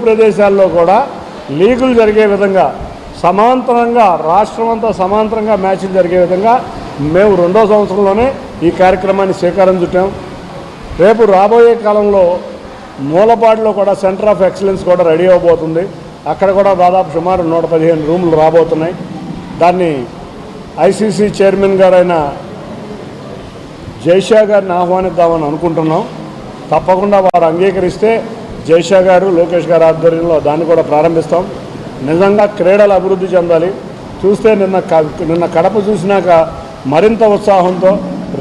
ప్రదేశాల్లో కూడా లీగులు జరిగే విధంగా సమాంతరంగా రాష్ట్రం అంతా సమాంతరంగా మ్యాచ్లు జరిగే విధంగా మేము 2వ సంవత్సరంలోనే ఈ కార్యక్రమాన్ని శ్రీకారం చుట్టాం. రేపు రాబోయే కాలంలో మూలపాడులో కూడా సెంటర్ ఆఫ్ ఎక్సలెన్స్ కూడా రెడీ అవబోతుంది. అక్కడ కూడా దాదాపు సుమారు 115 రూములు రాబోతున్నాయి. దాన్ని ఐసీసీ చైర్మన్ గారైన జైషా గారిని ఆహ్వానిద్దామని అనుకుంటున్నాం. తప్పకుండా వారు అంగీకరిస్తే జైషా గారు లోకేష్ గారి ఆధ్వర్యంలో దాన్ని కూడా ప్రారంభిస్తాం. నిజంగా క్రీడలు అభివృద్ధి చెందాలి. చూస్తే నిన్న కడప చూసినాక మరింత ఉత్సాహంతో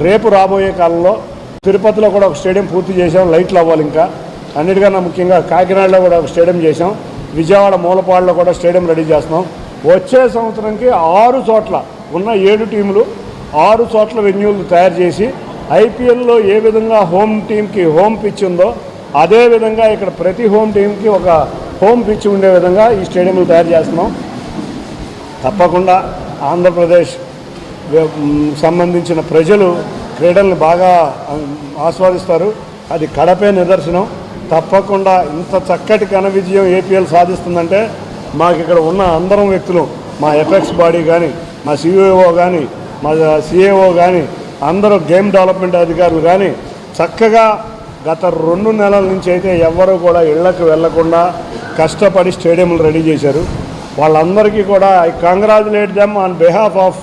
రేపు రాబోయే కాలంలో తిరుపతిలో కూడా ఒక స్టేడియం పూర్తి చేసాం. లైట్లు అవ్వాలి. ఇంకా అన్నిటికన్నా ముఖ్యంగా కాకినాడలో కూడా ఒక స్టేడియం చేసాం. విజయవాడ మూలపాడులో కూడా స్టేడియం రెడీ చేస్తున్నాం. వచ్చే సంవత్సరంకి 6 చోట్ల ఉన్న 7 టీములు 6 చోట్ల వెన్యూలు తయారు చేసి ఐపీఎల్లో ఏ విధంగా హోమ్ టీంకి హోమ్ పిచ్ ఉందో అదేవిధంగా ఇక్కడ ప్రతి హోమ్ టీంకి ఒక హోమ్ పిచ్ ఉండే విధంగా ఈ స్టేడియంలు తయారు చేస్తున్నాం. తప్పకుండా ఆంధ్రప్రదేశ్ సంబంధించిన ప్రజలు క్రీడల్ని బాగా ఆస్వాదిస్తారు. అది కడపే నిదర్శనం. తప్పకుండా ఇంత చక్కటి ఘన విజయం ఏపీఎల్ సాధిస్తుందంటే మాకు ఇక్కడ ఉన్న అందరం వ్యక్తులు, మా ఎఫెక్స్ బాడీ కానీ, మా సిఇఓ కానీ, మా సిఏఓ కానీ, అందరూ గేమ్ డెవలప్మెంట్ అధికారులు కానీ చక్కగా గత 2 నెలల నుంచి అయితే ఎవ్వరూ కూడా ఇళ్లకు వెళ్లకుండా కష్టపడి స్టేడియంలు రెడీ చేశారు. వాళ్ళందరికీ కూడా I congratulate them on behalf of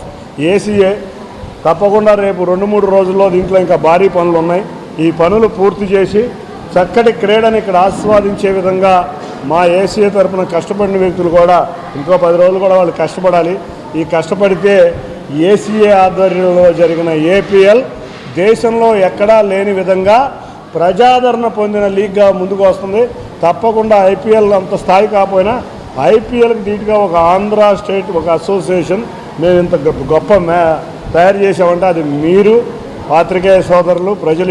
ACA. తప్పకుండా రేపు 2-3 రోజుల్లో దీంట్లో ఇంకా భారీ పనులు ఉన్నాయి. ఈ పనులు పూర్తి చేసి చక్కటి క్రీడని ఇక్కడ ఆస్వాదించే విధంగా మా ఏసీఏ తరఫున కష్టపడిన వ్యక్తులు కూడా ఇంకో 10 రోజులు కూడా వాళ్ళు కష్టపడాలి. ఈ కష్టపడితే ఏసీఏ ఆధ్వర్యంలో జరిగిన ఏపీఎల్ దేశంలో ఎక్కడా లేని విధంగా ప్రజాదరణ పొందిన లీగ్గా ముందుకు వస్తుంది. తప్పకుండా ఐపీఎల్ అంత స్థాయి కాకపోయినా ఐపీఎల్కి ధీటుగా ఒక ఆంధ్ర స్టేట్ ఒక అసోసియేషన్ మేము ఇంత గొప్ప తయారు చేసామంటే అది మీరు పాత్రికేయ సోదరులు ప్రజలు